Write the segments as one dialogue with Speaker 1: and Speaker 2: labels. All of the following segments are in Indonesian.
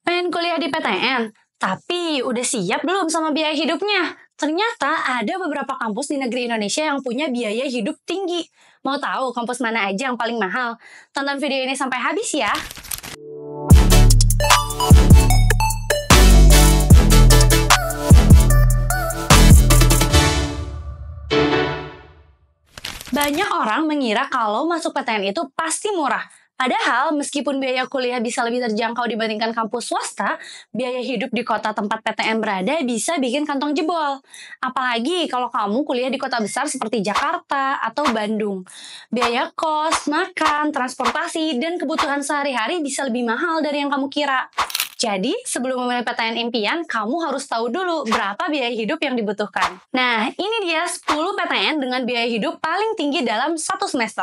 Speaker 1: Pengen kuliah di PTN, tapi udah siap belum sama biaya hidupnya? Ternyata ada beberapa kampus di negeri Indonesia yang punya biaya hidup tinggi. Mau tahu kampus mana aja yang paling mahal? Tonton video ini sampai habis ya. Banyak orang mengira kalau masuk PTN itu pasti murah. Padahal meskipun biaya kuliah bisa lebih terjangkau dibandingkan kampus swasta, biaya hidup di kota tempat PTN berada bisa bikin kantong jebol. Apalagi kalau kamu kuliah di kota besar seperti Jakarta atau Bandung. Biaya kos, makan, transportasi, dan kebutuhan sehari-hari bisa lebih mahal dari yang kamu kira. Jadi, sebelum memilih PTN impian, kamu harus tahu dulu berapa biaya hidup yang dibutuhkan. Nah, ini dia 10 PTN dengan biaya hidup paling tinggi dalam satu semester.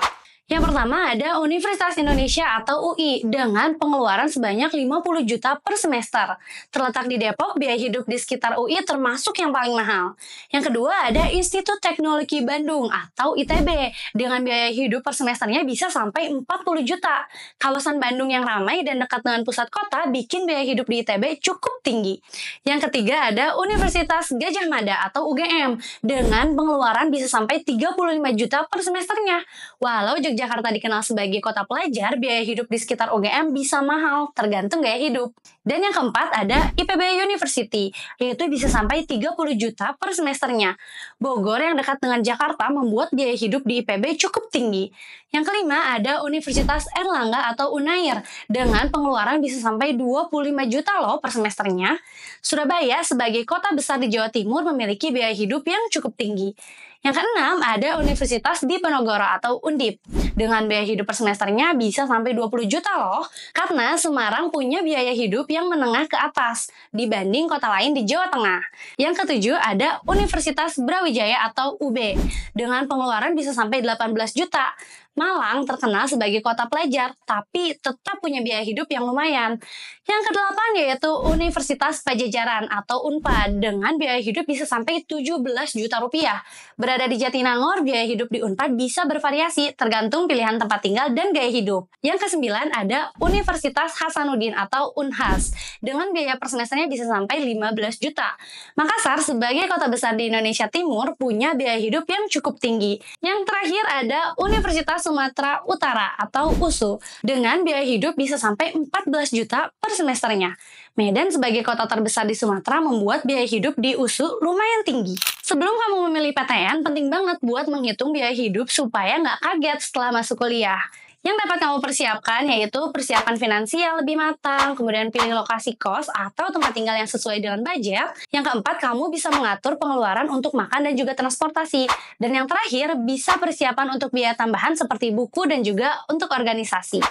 Speaker 1: Yang pertama ada Universitas Indonesia atau UI dengan pengeluaran sebanyak 50 juta per semester. Terletak di Depok, biaya hidup di sekitar UI termasuk yang paling mahal. Yang kedua ada Institut Teknologi Bandung atau ITB dengan biaya hidup per semesternya bisa sampai 40 juta. Kawasan Bandung yang ramai dan dekat dengan pusat kota bikin biaya hidup di ITB cukup tinggi. Yang ketiga ada Universitas Gadjah Mada atau UGM dengan pengeluaran bisa sampai 35 juta per semesternya. Walau Jakarta dikenal sebagai kota pelajar, biaya hidup di sekitar UGM bisa mahal, tergantung gaya hidup. Dan yang keempat ada IPB University, yaitu bisa sampai 30 juta per semesternya. Bogor yang dekat dengan Jakarta membuat biaya hidup di IPB cukup tinggi. Yang kelima ada Universitas Erlangga atau UNAIR, dengan pengeluaran bisa sampai 25 juta loh per semesternya. Surabaya sebagai kota besar di Jawa Timur memiliki biaya hidup yang cukup tinggi. Yang keenam ada Universitas Diponegoro atau Undip. Dengan biaya hidup per semesternya bisa sampai 20 juta loh. Karena Semarang punya biaya hidup yang menengah ke atas dibanding kota lain di Jawa Tengah. Yang ketujuh ada Universitas Brawijaya atau UB. Dengan pengeluaran bisa sampai 18 juta. Malang terkenal sebagai kota pelajar, tapi tetap punya biaya hidup yang lumayan. Yang kedelapan yaitu Universitas Pajajaran atau UNPAD dengan biaya hidup bisa sampai 17 juta rupiah. Berada di Jatinangor, biaya hidup di UNPAD bisa bervariasi tergantung pilihan tempat tinggal dan gaya hidup. Yang kesembilan ada Universitas Hasanuddin atau UNHAS dengan biaya per semesternya bisa sampai 15 juta. Makassar sebagai kota besar di Indonesia Timur punya biaya hidup yang cukup tinggi. Yang terakhir ada Universitas Sumatera Utara atau USU dengan biaya hidup bisa sampai 14 juta per semesternya. Medan sebagai kota terbesar di Sumatera membuat biaya hidup di USU lumayan tinggi. Sebelum kamu memilih PTN, penting banget buat menghitung biaya hidup supaya nggak kaget setelah masuk kuliah. Yang dapat kamu persiapkan yaitu persiapan finansial lebih matang, kemudian pilih lokasi kos atau tempat tinggal yang sesuai dengan budget. Yang keempat, kamu bisa mengatur pengeluaran untuk makan dan juga transportasi. Dan yang terakhir, bisa persiapan untuk biaya tambahan seperti buku dan juga untuk organisasi.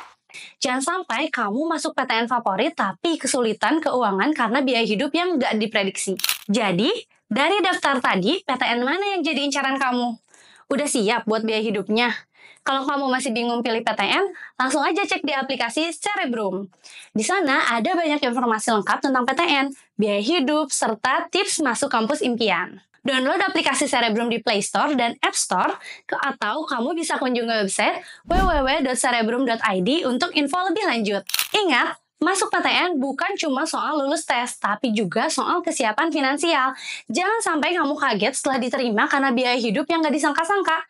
Speaker 1: Jangan sampai kamu masuk PTN favorit tapi kesulitan keuangan karena biaya hidup yang nggak diprediksi. Jadi, dari daftar tadi, PTN mana yang jadi incaran kamu? Udah siap buat biaya hidupnya? Kalau kamu masih bingung pilih PTN, langsung aja cek di aplikasi Cerebrum. Di sana ada banyak informasi lengkap tentang PTN, biaya hidup, serta tips masuk kampus impian. Download aplikasi Cerebrum di Play Store dan App Store, atau kamu bisa kunjungi website www.cerebrum.id untuk info lebih lanjut. Ingat, masuk PTN bukan cuma soal lulus tes, tapi juga soal kesiapan finansial. Jangan sampai kamu kaget setelah diterima karena biaya hidup yang gak disangka-sangka.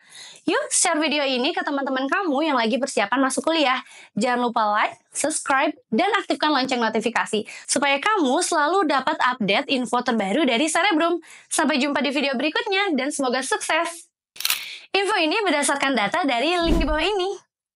Speaker 1: Yuk, share video ini ke teman-teman kamu yang lagi persiapan masuk kuliah. Jangan lupa like, subscribe, dan aktifkan lonceng notifikasi, supaya kamu selalu dapat update info terbaru dari Cerebrum. Sampai jumpa di video berikutnya, dan semoga sukses! Info ini berdasarkan data dari link di bawah ini.